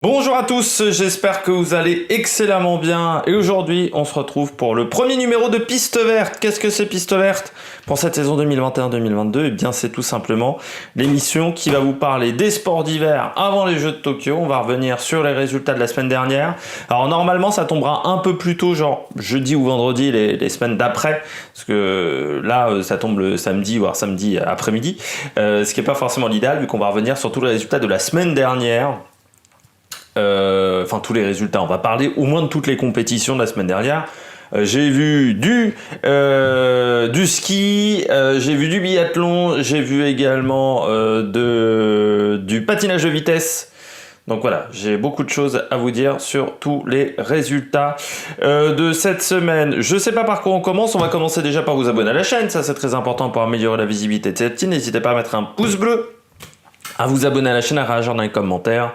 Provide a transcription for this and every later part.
Bonjour à tous, j'espère que vous allez excellemment bien et aujourd'hui on se retrouve pour le premier numéro de Piste Verte. Qu'est-ce que c'est Piste Verte pour cette saison 2021-2022? Eh bien c'est tout simplement l'émission qui va vous parler des sports d'hiver avant les Jeux de Tokyo. On va revenir sur les résultats de la semaine dernière. Alors normalement ça tombera un peu plus tôt, genre jeudi ou vendredi les semaines d'après, parce que là ça tombe le samedi voire samedi après-midi, ce qui n'est pas forcément l'idéal vu qu'on va revenir sur tous les résultats de la semaine dernière. Tous les résultats, on va parler au moins de toutes les compétitions de la semaine dernière. J'ai vu du ski, j'ai vu du biathlon, j'ai vu également du patinage de vitesse. Donc voilà, j'ai beaucoup de choses à vous dire sur tous les résultats de cette semaine. Je sais pas par quoi on commence, on va commencer déjà par vous abonner à la chaîne, ça c'est très important pour améliorer la visibilité de cette chaîne. N'hésitez pas à mettre un pouce bleu, à vous abonner à la chaîne, à réagir dans les commentaires,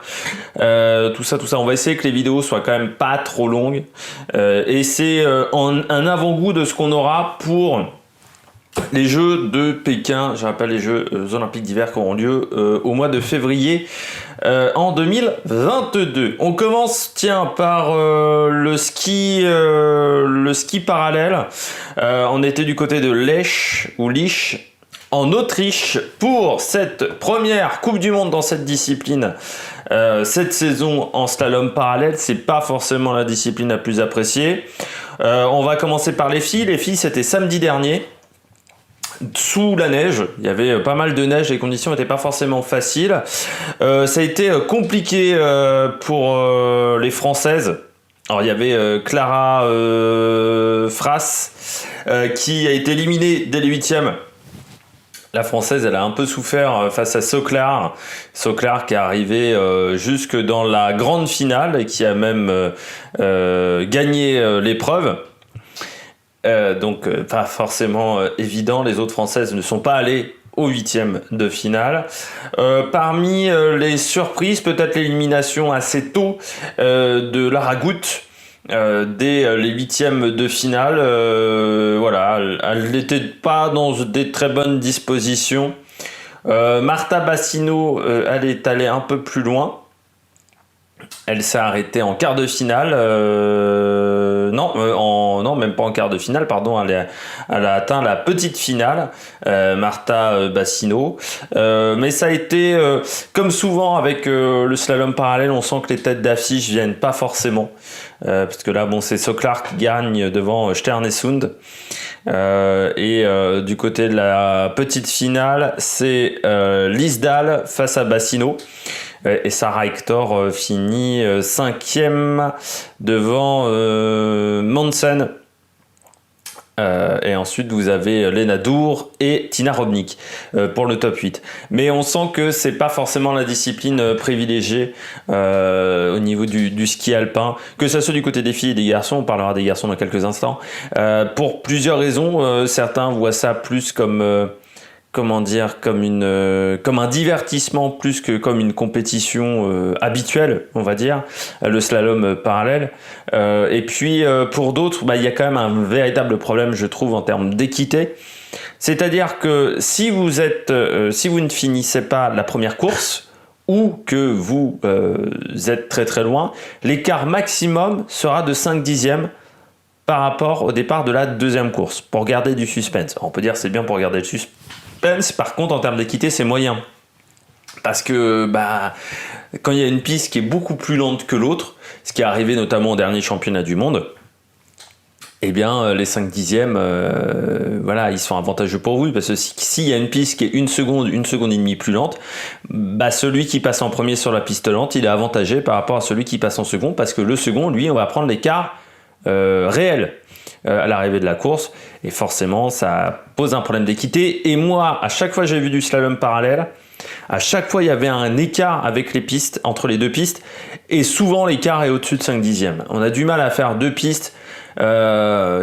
tout ça, on va essayer que les vidéos soient quand même pas trop longues, et c'est un avant-goût de ce qu'on aura pour les Jeux de Pékin. Je rappelle les Jeux olympiques d'hiver qui auront lieu au mois de février en 2022. On commence par le ski parallèle. On était du côté de Lech en Autriche pour cette première Coupe du Monde dans cette discipline. Cette saison en slalom parallèle, c'est pas forcément la discipline la plus appréciée. On va commencer par les filles. Les filles, c'était samedi dernier, sous la neige. Il y avait pas mal de neige, les conditions n'étaient pas forcément faciles. Ça a été compliqué pour les Françaises. Alors il y avait Clara Frass qui a été éliminée dès les huitièmes. La Française, elle a un peu souffert face à Soclar qui est arrivé jusque dans la grande finale et qui a même gagné l'épreuve. Donc pas forcément évident, les autres Françaises ne sont pas allées au huitième de finale. Parmi les surprises, peut-être l'élimination assez tôt de Lara Gut. Dès les huitièmes de finale, voilà, elle n'était pas dans des très bonnes dispositions. Marta Bassino, elle est allée un peu plus loin. Elle s'est arrêtée en quart de finale. Non, même pas en quart de finale, pardon. Elle a atteint la petite finale, Marta Bassino. Mais ça a été, comme souvent avec le slalom parallèle, on sent que les têtes d'affiche viennent pas forcément. Parce que là, bon, c'est Soclar qui gagne devant Sternesund. Du côté de la petite finale, c'est Lisdal face à Bassino. Et Sarah Hector finit cinquième devant Monsen. Et ensuite vous avez Lena Dour et Tina Robnik pour le top 8. Mais on sent que c'est pas forcément la discipline privilégiée au niveau du ski alpin, que ça soit du côté des filles et des garçons. On parlera des garçons dans quelques instants. Pour plusieurs raisons, certains voient ça plus comme comme un divertissement plus que comme une compétition habituelle, on va dire, le slalom parallèle. Et puis pour d'autres, il y a quand même un véritable problème, je trouve, en termes d'équité. C'est-à-dire que si vous ne finissez pas la première course ou que vous êtes très très loin, l'écart maximum sera de 5 dixièmes par rapport au départ de la deuxième course, pour garder du suspense. Alors, on peut dire c'est bien pour garder le suspense. Par contre, en termes d'équité, c'est moyen. Parce que quand il y a une piste qui est beaucoup plus lente que l'autre, ce qui est arrivé notamment au dernier championnat du monde, eh bien, les 5 dixièmes, ils sont avantageux pour vous. Parce que s'il y a une piste qui est une seconde et demie plus lente, celui qui passe en premier sur la piste lente, il est avantagé par rapport à celui qui passe en second, parce que le second, lui, on va prendre l'écart réel à l'arrivée de la course, et forcément ça pose un problème d'équité. Et moi, à chaque fois que j'ai vu du slalom parallèle, à chaque fois il y avait un écart avec les pistes, entre les deux pistes, et souvent l'écart est au-dessus de 5 dixièmes. On a du mal à faire deux pistes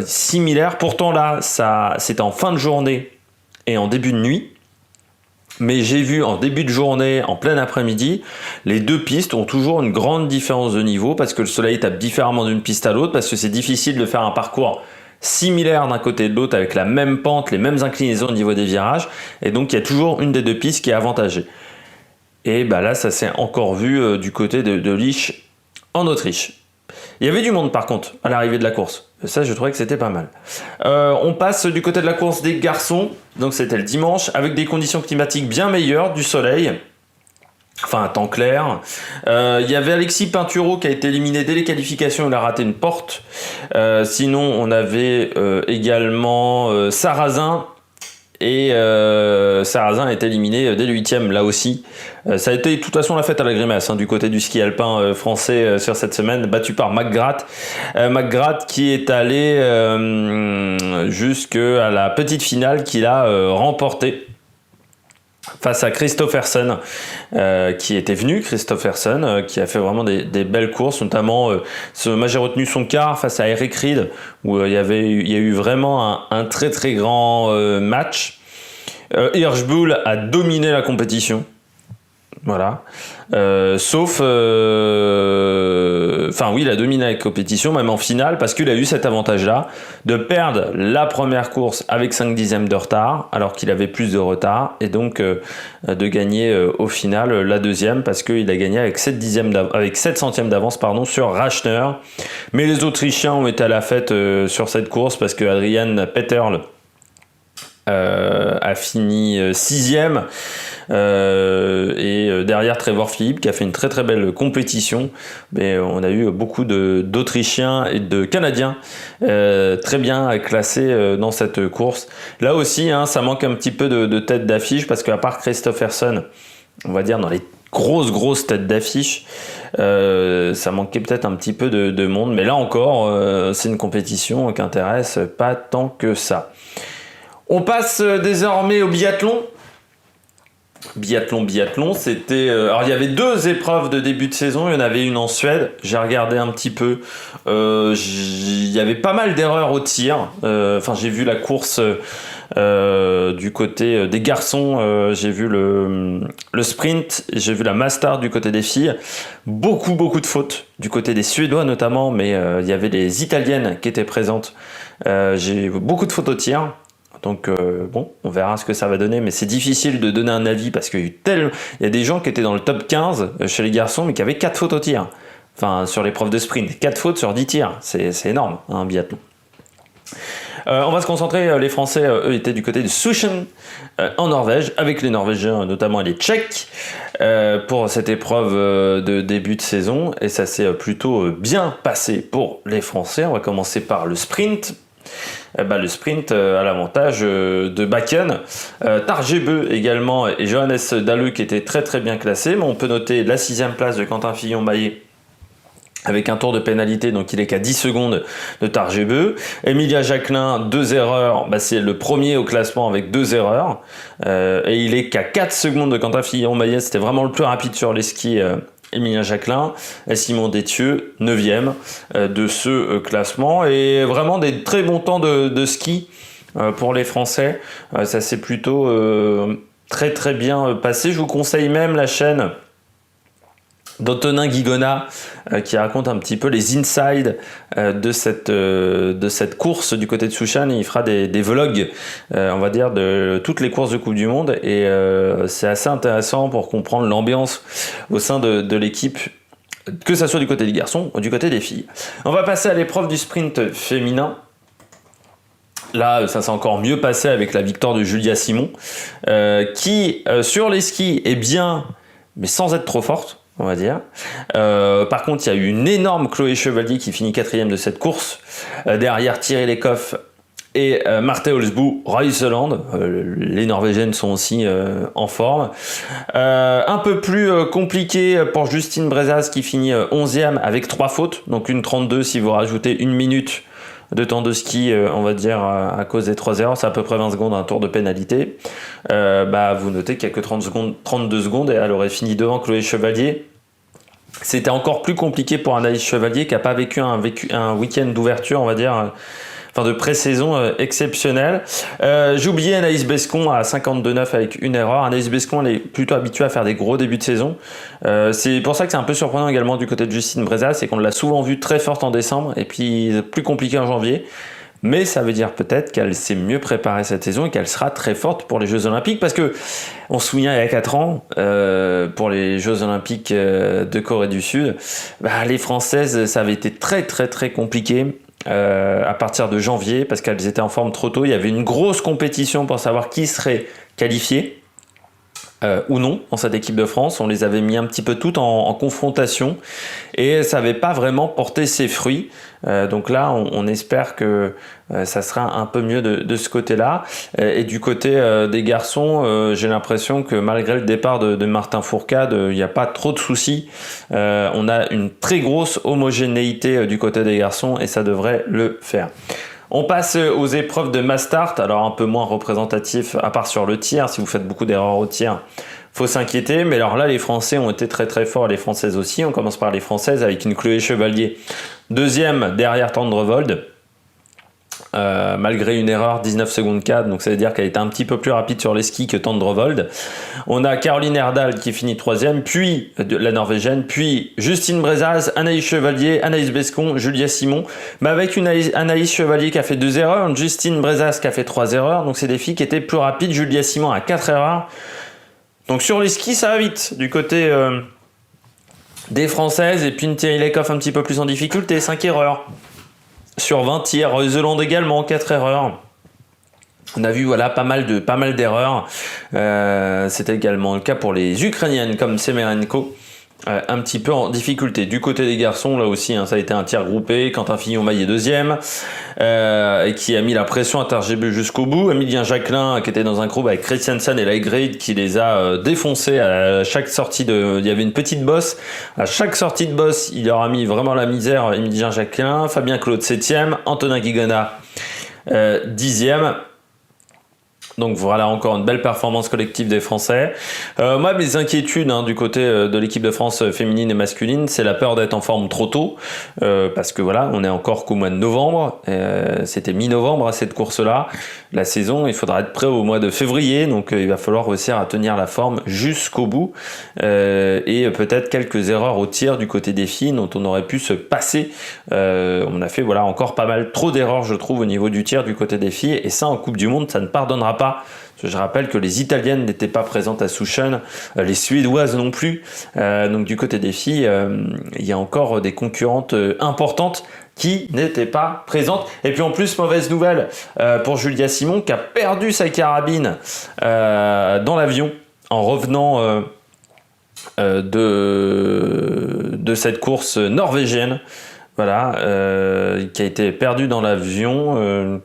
similaires. Pourtant là, c'était en fin de journée et en début de nuit. Mais j'ai vu en début de journée, en plein après-midi, les deux pistes ont toujours une grande différence de niveau parce que le soleil tape différemment d'une piste à l'autre, parce que c'est difficile de faire un parcours similaire d'un côté et de l'autre avec la même pente, les mêmes inclinaisons au niveau des virages, et donc il y a toujours une des deux pistes qui est avantagée. Et bah là, ça s'est encore vu du côté de Lich en Autriche. Il y avait du monde par contre à l'arrivée de la course. Ça, je trouvais que c'était pas mal. On passe du côté de la course des garçons. Donc c'était le dimanche avec des conditions climatiques bien meilleures, du soleil. Enfin, un temps clair. Il y avait Alexis Pinturo qui a été éliminé dès les qualifications. Il a raté une porte. Sinon, on avait également Sarrazin. Et Sarrazin est éliminé dès le 8e, là aussi. Ça a été de toute façon la fête à la grimace du côté du ski alpin français sur cette semaine, battu par McGrath. McGrath qui est allé jusqu'à la petite finale qu'il a remportée face à Christophersen qui était venu, Christophersen qui a fait vraiment des belles courses, notamment moi j'ai retenu son quart face à Eric Reed où il y a eu vraiment un très très grand match. Hirschbull a dominé la compétition. Voilà. Sauf... Enfin oui, il a dominé la compétition, même en finale, parce qu'il a eu cet avantage-là de perdre la première course avec 5 dixièmes de retard, alors qu'il avait plus de retard, et donc de gagner au final la deuxième, parce qu'il a gagné avec 7 centièmes d'avance sur Rachner. Mais les Autrichiens ont été à la fête sur cette course, parce que Adrian Peterle a fini 6e. Et derrière Trevor Philippe qui a fait une très très belle compétition, mais on a eu beaucoup d'Autrichiens et de Canadiens très bien classés dans cette course. Là aussi ça manque un petit peu de tête d'affiche parce qu'à part Christophersen, on va dire dans les grosses têtes d'affiche, ça manquait peut-être un petit peu de monde, mais là encore c'est une compétition qui intéresse pas tant que ça. On passe désormais au biathlon. Biathlon, c'était... alors, il y avait 2 épreuves de début de saison. Il y en avait une en Suède. J'ai regardé un petit peu. Il y avait pas mal d'erreurs au tir. Enfin, j'ai vu la course du côté des garçons. J'ai vu le sprint. J'ai vu la master du côté des filles. Beaucoup de fautes du côté des Suédois notamment. Mais il y avait des Italiennes qui étaient présentes. J'ai vu beaucoup de fautes au tir. Donc bon, on verra ce que ça va donner, mais c'est difficile de donner un avis parce qu'il y a des gens qui étaient dans le top 15 chez les garçons, mais qui avaient 4 fautes au tir. Enfin, sur l'épreuve de sprint, 4 fautes sur 10 tirs, c'est énorme, un biathlon. On va se concentrer, les Français, eux, étaient du côté de Suchen, en Norvège, avec les Norvégiens, notamment les Tchèques, pour cette épreuve de début de saison, et ça s'est plutôt bien passé pour les Français. On va commencer par le sprint. Le sprint à l'avantage de Bakken, Tarjebø également et Johannes Dalleux qui étaient très très bien classés, mais on peut noter la 6e place de Quentin Fillon-Maillet avec un tour de pénalité, donc il est qu'à 10 secondes de Tarjebø. Emilia Jacquelin, 2 erreurs, c'est le premier au classement avec 2 erreurs, et il est qu'à 4 secondes de Quentin Fillon-Maillet, c'était vraiment le plus rapide sur les skis. Emilien Jacquelin et Simon Détieux, 9e de ce classement, et vraiment des très bons temps de ski pour les Français. Ça s'est plutôt très très bien passé. Je vous conseille même la chaîne d'Antonin Guigona qui raconte un petit peu les insides de cette course du côté de Souchan. Il fera des vlogs, on va dire, de toutes les courses de Coupe du Monde, et c'est assez intéressant pour comprendre l'ambiance au sein de l'équipe, que ça soit du côté des garçons ou du côté des filles. On va passer à l'épreuve du sprint féminin. Là, ça s'est encore mieux passé avec la victoire de Julia Simon, qui, sur les skis, est bien, mais sans être trop forte, on va dire. Par contre, il y a eu une énorme Chloé Chevalier qui finit 4e de cette course. Derrière Thierry Lecoff et Marte Olsbu Reuseland. Les Norvégiennes sont aussi en forme. Un peu plus compliqué pour Justine Brezaz qui finit 11e avec 3 fautes. Donc une 32 si vous rajoutez 1 minute de temps de ski, on va dire, à cause des 3 erreurs, c'est à peu près 20 secondes un tour de pénalité. Vous notez qu'il n'y a que 32 secondes et elle aurait fini devant Chloé Chevalier. C'était encore plus compliqué pour Anaïs Chevalier qui n'a pas vécu un week-end d'ouverture, on va dire, de pré-saison exceptionnel. J'ai oublié Anaïs Bescon à 52,9 avec une erreur. Anaïs Bescon, elle est plutôt habituée à faire des gros débuts de saison. C'est pour ça que c'est un peu surprenant également du côté de Justine Brezaz, c'est qu'on l'a souvent vue très forte en décembre et puis plus compliqué en janvier. mais ça veut dire peut-être qu'elle s'est mieux préparée cette saison et qu'elle sera très forte pour les Jeux Olympiques, parce que on se souvient il y a 4 ans, pour les Jeux Olympiques de Corée du Sud, les Françaises, ça avait été très très très compliqué. À partir de janvier, parce qu'elles étaient en forme trop tôt, il y avait une grosse compétition pour savoir qui serait qualifié ou non dans cette équipe de France. On les avait mis un petit peu toutes en confrontation et ça n'avait pas vraiment porté ses fruits. Donc là, on espère que ça sera un peu mieux de ce côté-là. Et du côté des garçons, j'ai l'impression que malgré le départ de Martin Fourcade, il n'y a pas trop de soucis. On a une très grosse homogénéité du côté des garçons et ça devrait le faire. On passe aux épreuves de mass start, alors un peu moins représentatif, à part sur le tir. Si vous faites beaucoup d'erreurs au tir, faut s'inquiéter. Mais alors là, les Français ont été très très forts, les Françaises aussi. On commence par les Françaises avec une Chloé Chevalier, deuxième derrière Tendrevold. Malgré une erreur 19 secondes 4, donc ça veut dire qu'elle était un petit peu plus rapide sur les skis que Tendrevold. On a Caroline Herdal qui finit 3e, puis la Norvégienne, puis Justine Brezaz, Anaïs Chevalier, Anaïs Bescon, Julia Simon, mais avec une Anaïs Chevalier qui a fait 2 erreurs, une Justine Brezaz qui a fait 3 erreurs, donc c'est des filles qui étaient plus rapides. Julia Simon a 4 erreurs. Donc sur les skis ça va vite du côté des Françaises, et puis une Thierry Lecoff un petit peu plus en difficulté, 5 erreurs. Sur 20 tirs, Reuseland également, 4 erreurs. On a vu pas mal d'erreurs. C'était également le cas pour les Ukrainiennes comme Semerenko, un petit peu en difficulté. Du côté des garçons, là aussi, ça a été un tir groupé. Quentin Fillon-Maillet deuxième, et qui a mis la pression à Tarjébus jusqu'au bout. Emilien Jacquelin, qui était dans un groupe avec Christiansen et Laigrid, qui les a défoncés à chaque sortie il y avait une petite bosse. À chaque sortie de bosse, il leur a mis vraiment la misère. Emilien Jacquelin, Fabien Claude 7e, Antonin Guigona 10e. Donc voilà, encore une belle performance collective des Français. Moi, mes inquiétudes du côté de l'équipe de France féminine et masculine, c'est la peur d'être en forme trop tôt, parce que voilà, on est encore qu'au mois de novembre. C'était mi-novembre à cette course-là. La saison, il faudra être prêt au mois de février, donc il va falloir réussir à tenir la forme jusqu'au bout, et peut-être quelques erreurs au tir du côté des filles dont on aurait pu se passer. On a fait encore pas mal trop d'erreurs, je trouve, au niveau du tir du côté des filles, et ça en Coupe du Monde, ça ne pardonnera pas. Je rappelle que les Italiennes n'étaient pas présentes à Souchon, les Suédoises non plus. Donc du côté des filles, il y a encore des concurrentes importantes qui n'étaient pas présentes. Et puis en plus, mauvaise nouvelle pour Julia Simon, qui a perdu sa carabine dans l'avion en revenant de cette course norvégienne. Voilà, qui a été perdue dans l'avion.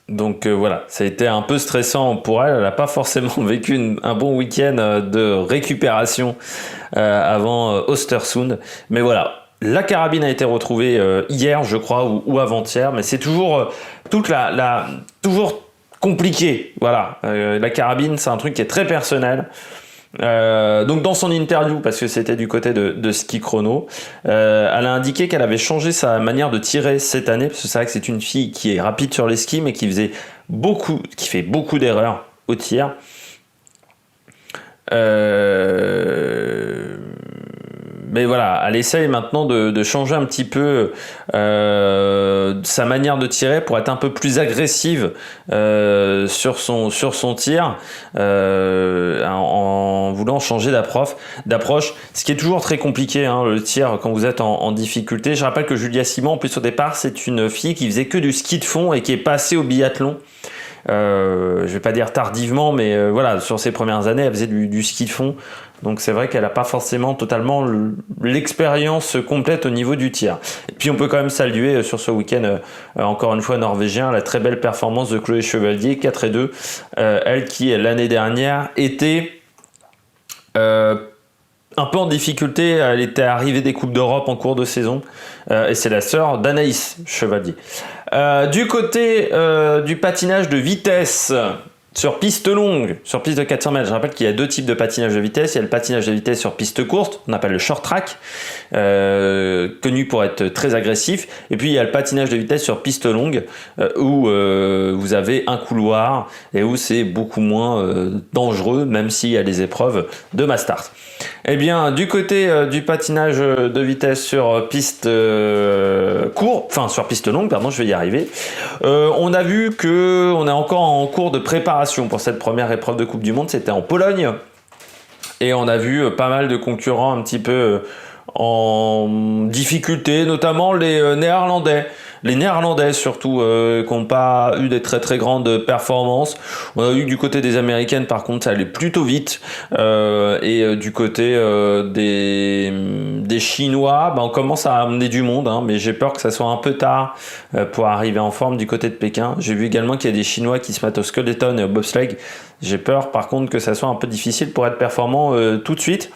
Donc voilà, ça a été un peu stressant pour elle. Elle n'a pas forcément vécu un bon week-end de récupération avant Östersund. Mais voilà, la carabine a été retrouvée hier, je crois, ou avant-hier. Mais c'est toujours toujours compliqué. Voilà, la carabine, c'est un truc qui est très personnel. Donc dans son interview, parce que c'était du côté de ski chrono, elle a indiqué qu'elle avait changé sa manière de tirer cette année, parce que c'est vrai que c'est une fille qui est rapide sur les skis, mais qui fait beaucoup d'erreurs au tir. Mais voilà, elle essaye maintenant de changer un petit peu sa manière de tirer pour être un peu plus agressive sur son tir, en voulant changer d'approche, ce qui est toujours très compliqué, le tir quand vous êtes en difficulté. Je rappelle que Julia Simon, en plus au départ, c'est une fille qui faisait que du ski de fond et qui est passée au biathlon. Je vais pas dire tardivement, mais voilà, sur ses premières années, elle faisait du ski de fond. Donc c'est vrai qu'elle n'a pas forcément totalement l'expérience complète au niveau du tir. Et puis on peut quand même saluer sur ce week-end, encore une fois norvégien, la très belle performance de Chloé Chevalier, 4-2. Elle qui, l'année dernière, était un peu en difficulté. Elle était arrivée des Coupes d'Europe en cours de saison. Et c'est la sœur d'Anaïs Chevalier. Du côté du patinage de vitesse, sur piste longue, sur piste de 400 mètres, je rappelle qu'il y a deux types de patinage de vitesse. Il y a le patinage de vitesse sur piste courte, on appelle le short track, connu pour être très agressif. Et puis il y a le patinage de vitesse sur piste longue, où vous avez un couloir et où c'est beaucoup moins dangereux, même s'il y a des épreuves de mass start. Eh bien, du côté du patinage de vitesse sur piste sur piste longue, pardon, je vais y arriver. On a vu que on est encore en cours de préparation pour cette première épreuve de Coupe du Monde. C'était en Pologne et on a vu pas mal de concurrents un petit peu en difficulté, notamment les Néerlandais. Les Néerlandais surtout, qui n'ont pas eu des très très grandes performances. On a vu que du côté des Américaines, par contre, ça allait plutôt vite. Du côté des Chinois, on commence à amener du monde, mais j'ai peur que ça soit un peu tard pour arriver en forme du côté de Pékin. J'ai vu également qu'il y a des Chinois qui se mettent au skeleton et au bobsleigh. J'ai peur, par contre, que ça soit un peu difficile pour être performant tout de suite.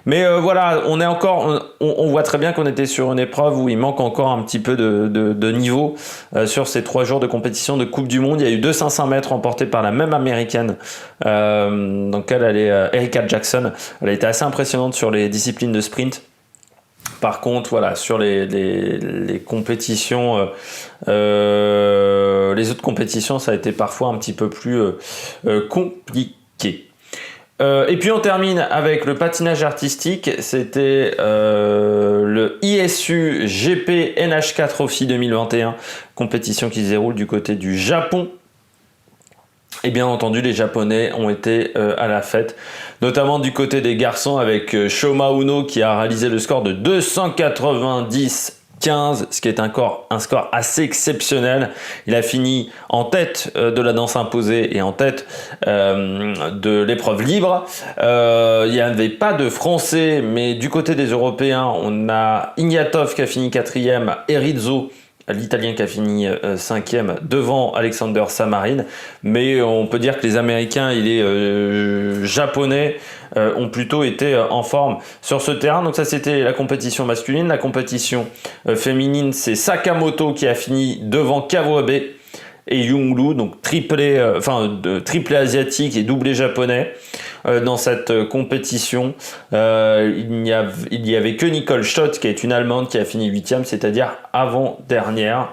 Mais voilà, on voit très bien qu'on était sur une épreuve où il manque encore un petit peu de niveau sur ces 3 jours de compétition de Coupe du Monde. Il y a eu 2 500 mètres remportés par la même américaine, dans laquelle elle est Erica Jackson. Elle a été assez impressionnante sur les disciplines de sprint. Par contre, voilà, sur les compétitions, les autres compétitions, ça a été parfois un petit peu plus compliqué. Et puis on termine avec le patinage artistique. C'était le ISU GP NH4 Trophy 2021, compétition qui se déroule du côté du Japon. Et bien entendu, les Japonais ont été à la fête, notamment du côté des garçons avec Shoma Uno qui a réalisé le score de 290 15, ce qui est un score assez exceptionnel. Il a fini en tête de la danse imposée et en tête de l'épreuve libre. Il n'y avait pas de Français, mais du côté des Européens, on a Ignatov qui a fini 4e, et Rizzo, l'Italien qui a fini 5e devant Alexander Samarin. Mais on peut dire que les Américains et les Japonais ont plutôt été en forme sur ce terrain. Donc ça, c'était la compétition masculine. La compétition féminine, c'est Sakamoto qui a fini devant Kawabe et Younglu, donc triplé asiatique et doublé japonais dans cette compétition. Il n'y avait que Nicole Schott, qui est une Allemande, qui a fini 8e, c'est-à-dire avant-dernière.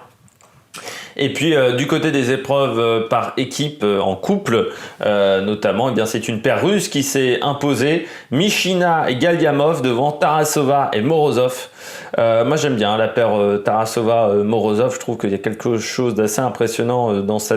Et puis du côté des épreuves par équipe en couple, notamment, eh bien, c'est une paire russe qui s'est imposée, Mishina et Galyamov devant Tarasova et Morozov. Moi j'aime bien la paire Tarasova-Morozov, je trouve qu'il y a quelque chose d'assez impressionnant dans ce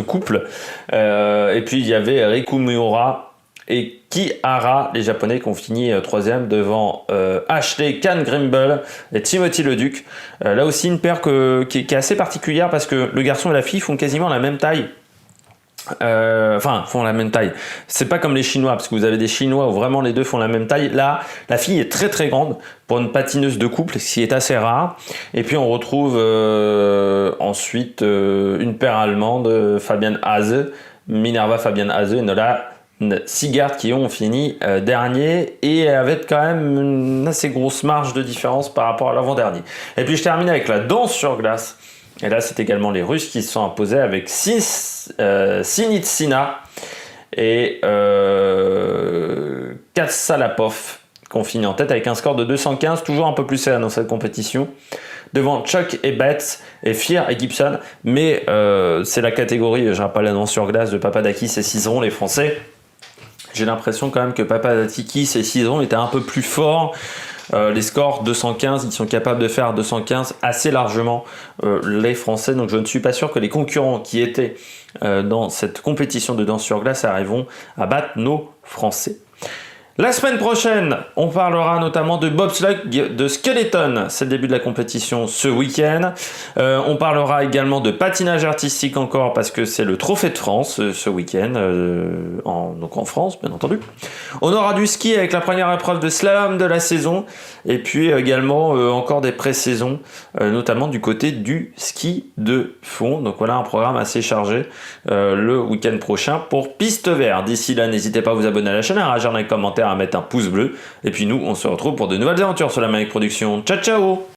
couple. Et puis il y avait Riku Miura et Kihara, les Japonais qui ont fini 3e devant Ashley Kahn-Grimble et Timothy Leduc. Là aussi une paire qui est assez particulière parce que le garçon et la fille font quasiment la même taille. Font la même taille. C'est pas comme les Chinois, parce que vous avez des Chinois où vraiment les deux font la même taille. Là, la fille est très très grande pour une patineuse de couple, ce qui est assez rare. Et puis on retrouve ensuite une paire allemande, Fabian Hase, Minerva Fabian Hase et Nola Sigard, qui ont fini dernier et avec quand même une assez grosse marge de différence par rapport à l'avant-dernier. Et puis je termine avec la danse sur glace. Et là, c'est également les Russes qui se sont imposés avec Sinitsina et Katsalapov, qui ont fini en tête avec un score de 215, toujours un peu plus serré dans cette compétition, devant Chuck et Betts et Fear et Gibson. Mais c'est la catégorie, je rappelle la danse sur glace de Papadakis et Cizeron, les Français. J'ai l'impression quand même que Papadakis et Cizeron étaient un peu plus forts. Les scores 215, ils sont capables de faire 215 assez largement, les Français. Donc je ne suis pas sûr que les concurrents qui étaient dans cette compétition de danse sur glace arriveront à battre nos Français. La semaine prochaine, on parlera notamment de bobsleigh de skeleton. C'est le début de la compétition ce week-end. On parlera également de patinage artistique encore parce que c'est le Trophée de France ce week-end, donc en France bien entendu. On aura du ski avec la première épreuve de slalom de la saison et puis également encore des pré-saisons, notamment du côté du ski de fond. Donc voilà un programme assez chargé le week-end prochain pour Piste Verte. D'ici là, n'hésitez pas à vous abonner à la chaîne, à réagir dans les commentaires, à mettre un pouce bleu. Et puis nous, on se retrouve pour de nouvelles aventures sur la Maniac Production. Ciao, ciao!